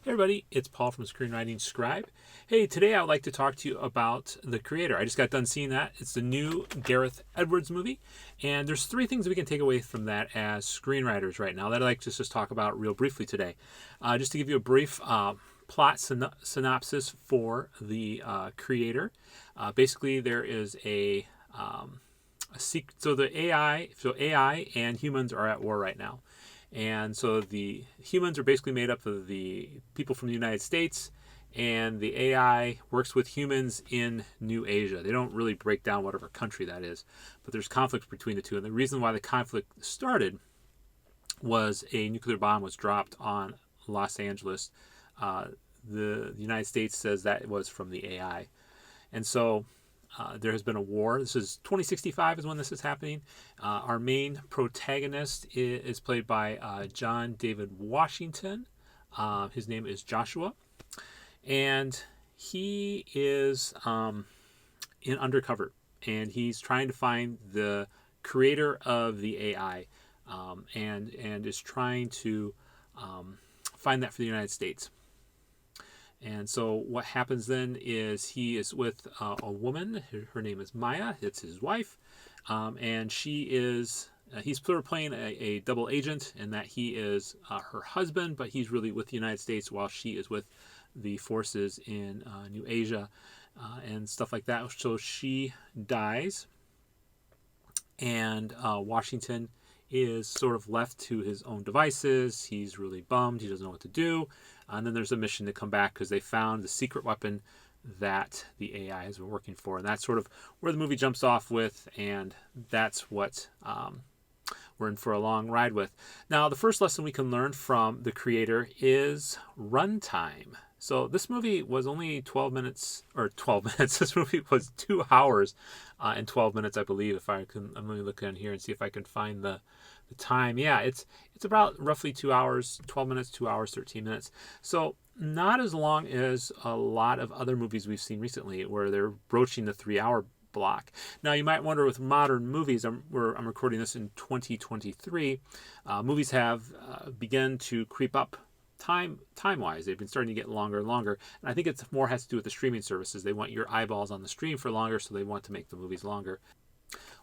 Hey everybody, it's Paul from Screenwriting Scribe. Hey, today I would like to talk to you about The Creator. I just got done seeing that. It's the new Gareth Edwards movie, and there's three things we can take away from that as screenwriters right now that I'd like to just talk about real briefly today. Just to give you a brief plot synopsis for The Creator. Basically, there is so AI and humans are at war right now. And so the humans are basically made up of the people from the United States, and the AI works with humans in New Asia. They don't really break down whatever country that is, but there's conflict between the two. And the reason why the conflict started was a nuclear bomb was dropped on Los Angeles. The United States says that it was from the AI. And so there has been a war. This is 2065 is when this is happening. Our main protagonist is played by John David Washington. His name is Joshua. And he is in undercover. And he's trying to find the creator of the AI and is trying to find that for the United States. And so what happens then is he is with a woman. Her name is Maya. It's his wife. And he's sort of playing a double agent in that he is her husband, but he's really with the United States while she is with the forces in New Asia and stuff like that. So she dies, and Washington is sort of left to his own devices. He's really bummed. He doesn't know what to do. And then there's a mission to come back because they found the secret weapon that the AI has been working for. And that's sort of where the movie jumps off with, and that's what we're in for a long ride with. Now, the first lesson we can learn from The Creator is runtime. So this movie was only 12 minutes. This movie was 2 hours and 12 minutes, I believe. I'm going to look in here and see if I can find the time. Yeah, it's about roughly 2 hours, 12 minutes, 2 hours, 13 minutes. So not as long as a lot of other movies we've seen recently where they're broaching the 3-hour block. Now, you might wonder with modern movies, I'm recording this in 2023, movies have begun to creep up time-wise. They've been starting to get longer and longer. And I think it's more has to do with the streaming services. They want your eyeballs on the stream for longer, so they want to make the movies longer.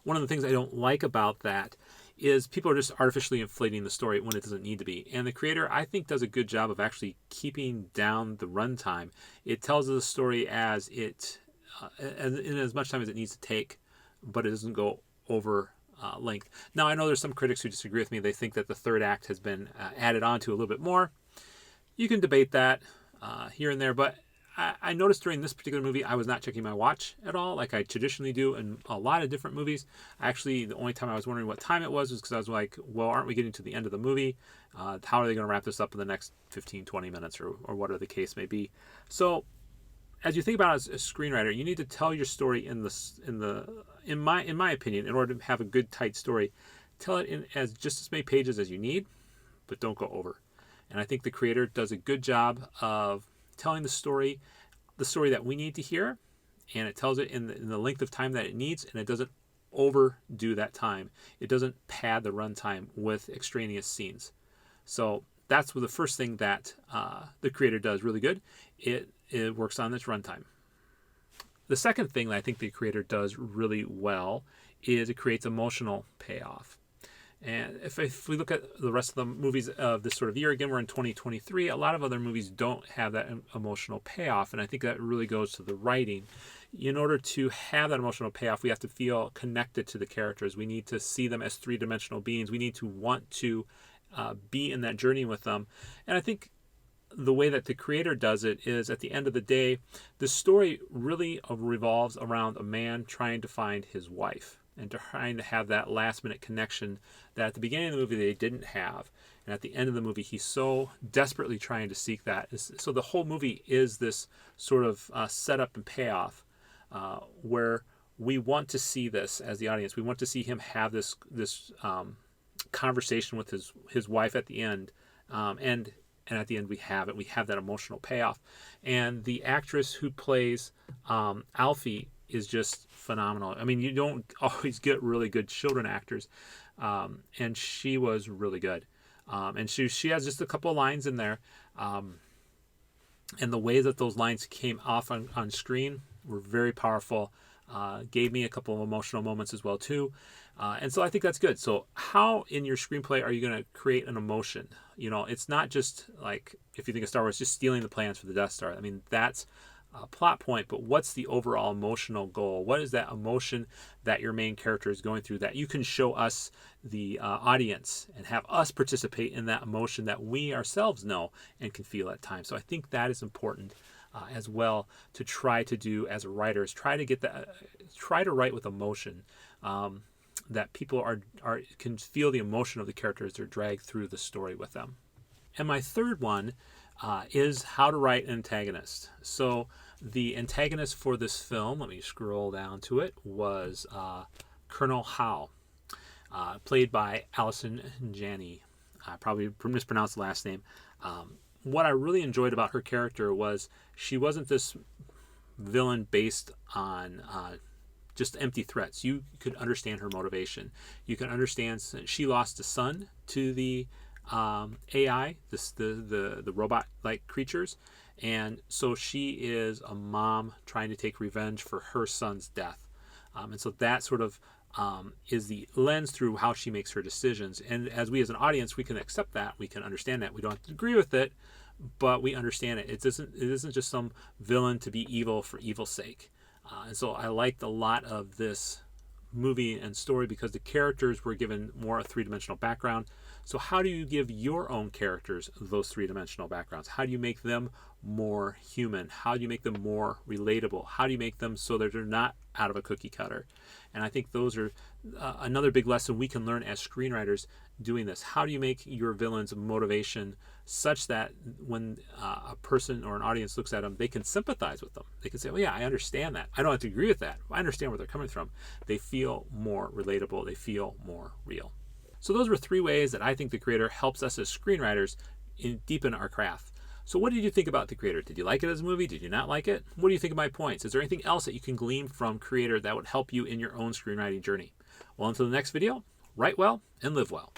One of the things I don't like about that is people are just artificially inflating the story when it doesn't need to be. And The Creator, I think, does a good job of actually keeping down the runtime. It tells the story as in as much time as it needs to take, but it doesn't go over length. Now, I know there's some critics who disagree with me. They think that the third act has been added on to a little bit more. You can debate that here and there, but I noticed during this particular movie, I was not checking my watch at all, like I traditionally do in a lot of different movies. Actually, the only time I was wondering what time it was because I was like, well, aren't we getting to the end of the movie? How are they going to wrap this up in the next 15, 20 minutes or whatever the case may be? So as you think about it as a screenwriter, you need to tell your story in my opinion, in order to have a good, tight story, tell it in as just as many pages as you need, but don't go over. And I think The Creator does a good job of telling the story that we need to hear, and it tells it in the length of time that it needs, and it doesn't overdo that time. It doesn't pad the runtime with extraneous scenes. So that's the first thing that The Creator does really good. It works on its runtime. The second thing that I think The Creator does really well is it creates emotional payoff. And if we look at the rest of the movies of this sort of year, again, we're in 2023, a lot of other movies don't have that emotional payoff. And I think that really goes to the writing. In order to have that emotional payoff, we have to feel connected to the characters. We need to see them as three-dimensional beings. We need to want to be in that journey with them. And I think the way that The Creator does it is, at the end of the day, the story really revolves around a man trying to find his wife and trying to have that last-minute connection that at the beginning of the movie they didn't have. And at the end of the movie, he's so desperately trying to seek that. So the whole movie is this sort of setup and payoff where we want to see this as the audience. We want to see him have this conversation with his wife at the end. And at the end we have it. We have that emotional payoff. And the actress who plays Alfie is just phenomenal. I mean, you don't always get really good children actors, and she was really good. And she has just a couple of lines in there, And the way that those lines came off on screen were very powerful. Gave me a couple of emotional moments as well too. And so I think that's good. So how in your screenplay are you going to create an emotion? It's not just like, if you think of Star Wars, just stealing the plans for the Death Star. I mean, that's a plot point, but what's the overall emotional goal? What is that emotion that your main character is going through that you can show us, the audience, and have us participate in that emotion that we ourselves know and can feel at times? So I think that is important as well to try to do as writers. Try to write with emotion, that people can feel the emotion of the characters. They're dragged through the story with them. And my third one is how to write an antagonist. So the antagonist for this film, let me scroll down to it, was Colonel Howe, played by Allison Janney. I probably mispronounced the last name. What I really enjoyed about her character was she wasn't this villain based on just empty threats. You could understand her motivation. You can understand she lost a son to the AI, the robot-like creatures, and so she is a mom trying to take revenge for her son's death, and so that sort of is the lens through how she makes her decisions. And as we as an audience, we can accept that, we can understand that. We don't have to agree with it, but we understand it. It isn't just some villain to be evil for evil's sake. And so I liked a lot of this movie and story because the characters were given more a three-dimensional background. So how do you give your own characters those three-dimensional backgrounds? How do you make them more human? How do you make them more relatable? How do you make them so that they're not out of a cookie cutter? And I think those are another big lesson we can learn as screenwriters doing this. How do you make your villain's motivation such that when a person or an audience looks at them, they can sympathize with them? They can say, oh yeah, I understand that. I don't have to agree with that. I understand where they're coming from. They feel more relatable. They feel more real. So those were 3 ways that I think the creator helps us as screenwriters deepen our craft. So what did you think about the creator? Did you like it as a movie? Did you not like it? What do you think of my points? Is there anything else that you can glean from creator that would help you in your own screenwriting journey? Well, until the next video, write well and live well.